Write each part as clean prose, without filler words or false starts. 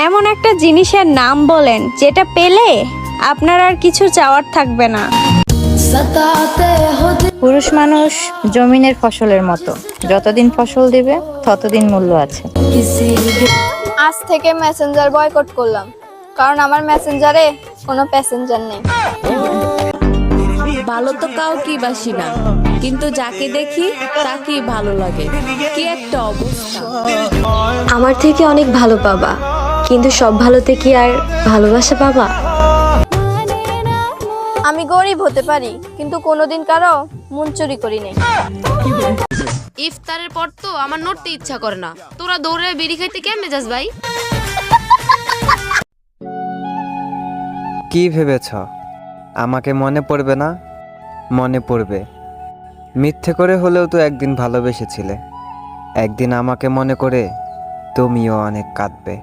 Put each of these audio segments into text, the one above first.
এমন একটা জিনিসের নাম বলেন যেটা পেলে আপনার আর কিছু চাওয়ার থাকবে না। পুরুষ মানুষ জমিনের ফসলের মতো, যতদিন ফসল দিবে ততদিন মূল্য আছে। আজ থেকে মেসেঞ্জার বয়কট করলাম, কারণ আমার মেসেঞ্জারে কোনো প্যাসেঞ্জার নেই। ভালো তো কাউকে বাসি না, কিন্তু যাকে দেখি তাকেই ভালো লাগে। কি একটা অবস্থা! আমার থেকে অনেক ভালো পাবা, কিন্তু সব ভালোতে কি আর ভালোবাসা পাবা? আমি গরিব হতে পারি, কিন্তু কোনোদিন কারো মন চুরি করি নাই। ইফতারের পর তো আমার নড়তে ইচ্ছা করে না। তোরা দৌড়ে বিড়ি খাইতে কেমনে যাস ভাই? কি ভেবেছ আমাকে মনে পড়বে না? মনে পড়বে। মিথ্যে করে হলেও তো একদিন ভালোবেসেছিলে। একদিন আমাকে মনে করে তুমিও অনেক কাঁদবে।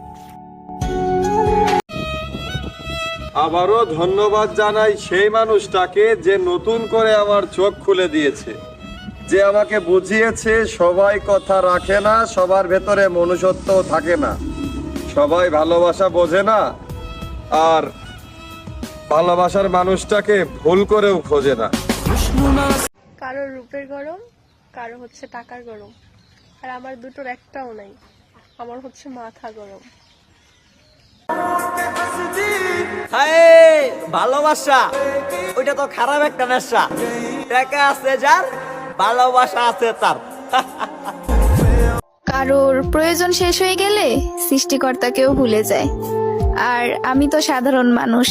আবারও ধন্যবাদ জানাই সেই মানুষটাকে যে নতুন করে আমার চোখ খুলে দিয়েছে, যে আমাকে বুঝিয়েছে সবাই কথা রাখে না, সবার ভেতরে মনুষ্যত্ব থাকে না, সবাই ভালোবাসা বোঝে না, আর ভালোবাসার মানুষটাকে ভুল করেও খোঁজে না। কারো রূপের গরম, কারো হচ্ছে টাকার গরম, আর আমার দুটোর একটাও নাই, আমার হচ্ছে মাথা গরম। ভালোবাসা ওইটা তো খারাপ একটা নেশা। টাকা আছে যার, ভালোবাসা আছে তার। কারোর প্রয়োজন শেষ হয়ে গেলে সৃষ্টিকর্তাকেও ভুলে যায়, আর আমি তো সাধারণ মানুষ।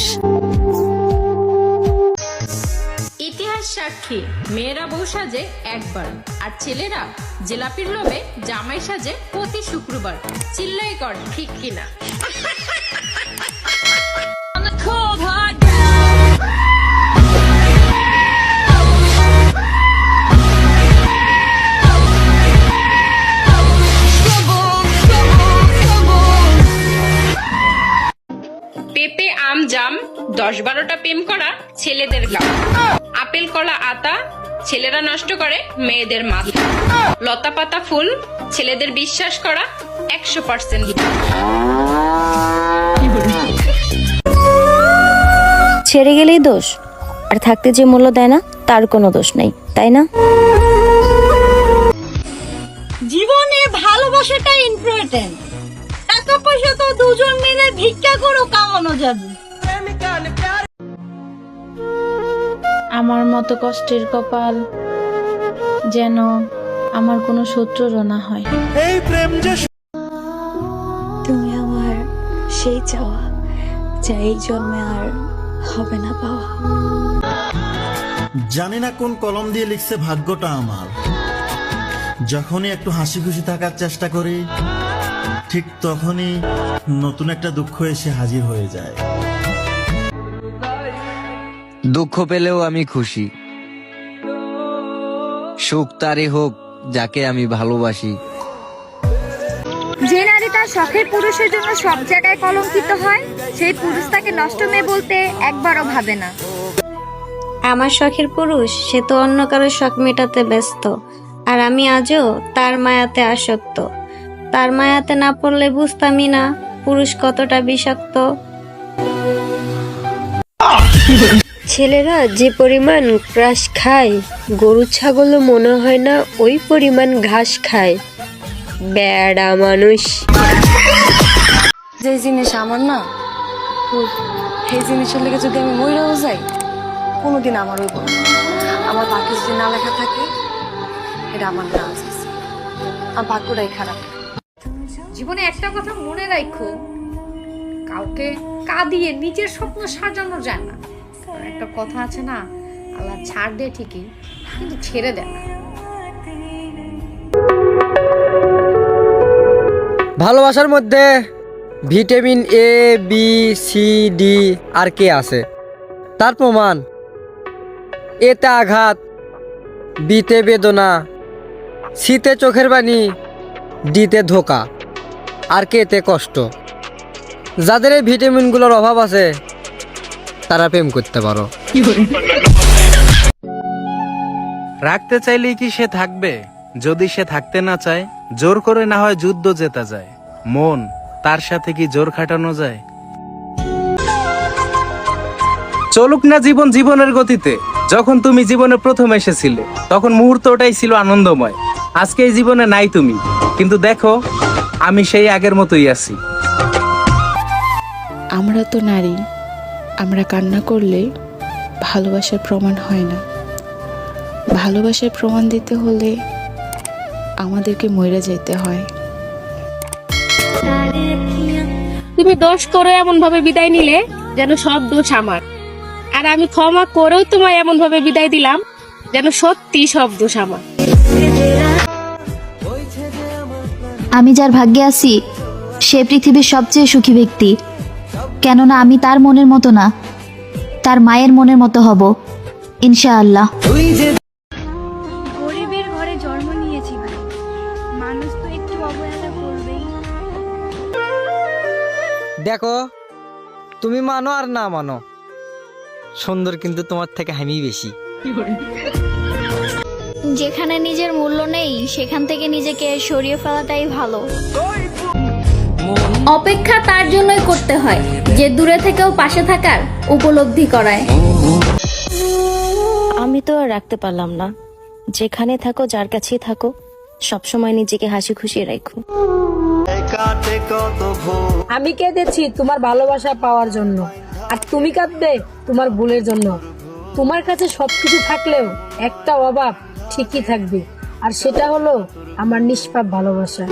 ইতিহাস সাক্ষী, মেয়েরা বউ সাজে একবার, আর ছেলেরা জেলাপির লোভে জামাই সাজে প্রতি শুক্রবার। চিল্লাই কর ঠিক কিনা? পেঁপে আম জাম 10-12টা প্রেম করা ছেলেদের কাজ। আপেল কলা আতা ছেলেরা নষ্ট করে মেয়েদের মাথা। লতা পাতা ফুল ছেলেদের বিশ্বাস করা 100%। ছেড়ে গেলেই দোষ, আর থাকতে যে মূল্য দেয় না তার কোনো দোষ নেই, তাই না? জীবনে ভালোবাসাটা ইম্পর্টেন্ট। টাকা পয়সা তো দুজন মিলে ভিক্ষা করে কামানো যাবে। আমার মতো কষ্টের কপাল যেন আমার কোনো শত্রুরও না হয়। তুমি আমার সেই চাওয়া, যা এই জন্মে আর হবে না পাওয়া। জানি না কোন কলম দিয়ে লিখছে ভাগ্যটা আমার। যখনই একটু হাসি খুশি থাকার চেষ্টা করি, ঠিক তখনই নতুন একটা দুঃখ এসে হাজির হয়ে যায়। দুঃখ পেলেও আমি খুশি। সুখ তারই হোক যাকে আমি ভালোবাসি। যে নারী তার শখের পুরুষের জন্য সব জায়গায় কলঙ্কিত হয়, সেই পুরুষ তাকে নষ্ট মেয়ে বলতে একবারও ভাবে না। আমার শখের পুরুষ সে তো অন্য কারোর শখ মেটাতে ব্যস্ত, আর আমি আজও তার মায়াতে আসক্ত। তার মায়াতে না পড়লে বুঝতামই না পুরুষ কতটা বিষাক্ত। ছেলেরা যে পরিমাণ ক্রাশ খায়, গরু ছাগলও মনে হয় না ওই পরিমাণ ঘাস খায়। বেড়া মানুষ। যে জিনিস আমার না, সেই জিনিসের লেগে যদি আমি মইরাও যাই, কোনোদিন আমার হইব না। আমার বাকি যদি না লেখা থাকে, এটা আমার না আছে, আমার ভাগ্যটাই খারাপ। জীবনে একটা কথা মনে রাখো, কাউকে কাঁদিয়ে নিজের স্বপ্ন সাজানো যায় না। কারণ একটা কথা আছে না, আল্লাহ ছাড় দেয় ঠিকই, কিন্তু ছেড়ে দেয় না। ভালোবাসার মধ্যে vitamin A B C D আর কে আছে তার প্রমাণ। এতে আঘাত, বিতে বেদনা, সিতে চোখের বাণী, ডিতে ধোকা, আর কেতে কষ্ট। যাদের এই ভিটামিনগুলোর অভাব আছে তারা প্রেম করতে পারো। রাখতে চাইলেই কি সে থাকবে? যদি সে থাকতে না চায়, জোর করে না হয় যুদ্ধ জেতা যায়। মন তার সাথে কি জোর খাটানো যায়? চলুক না জীবন জীবনের গতিতে। যখন তুমি জীবনে প্রথম এসেছিলে তখন মুহূর্তটাই ছিল আনন্দময়। আজকে এই জীবনে নাই তুমি, কিন্তু দেখো আমি সেই আগের মতোই আছি। আমরা তো নারী, আমরা কান্না করলে ভালোবাসার প্রমাণ হয় না। ভালোবাসার প্রমাণ দিতে হলে আমাদেরকে মরে যেতে হয়। তুমি দোষ করে এমন ভাবে বিদায় নিলে যেন সব দোষ আমার, আর আমি ক্ষমা করেও তোমায় এমন ভাবে বিদায় দিলাম যেন সত্যি সব দোষ আমার। আমি যার ভাগ্যে আছি সে পৃথিবীর সবচেয়ে সুখী ব্যক্তি, কেননা আমি তার মনের মতো না, তার মায়ের মনের মতো হব ইনশাআল্লাহ। গরিবের ঘরে জন্ম নিয়েছি ভাই, মানুষ তো একটু অবহেলা করবেই। দেখো, তুমি মানো আর না মানো, সুন্দর কিন্তু তোমার থেকে আমি বেশি। যেখানে নিজের মূল্য নেই সেখান থেকে নিজেকে সরিয়ে ফেলাটাই ভালো। অপেক্ষা তার জন্যই করতে হয় যে দূরে থেকেও পাশে থাকার উপলব্ধি করায়। আমি তো আর রাখতে পারলাম না। যেখানে থাকো, যার কাছেই থাকো, সবসময় নিজেকে হাসি খুশি রাখো। আমি কেঁদেছি তোমার ভালোবাসা পাওয়ার জন্য, আর তুমি কাঁদবে তোমার ভুলের জন্য। তোমার কাছে সবকিছু থাকলেও একটা অভাব ঠিকই থাকবে, আর সেটা হলো আমার নিষ্পাপ ভালোবাসা।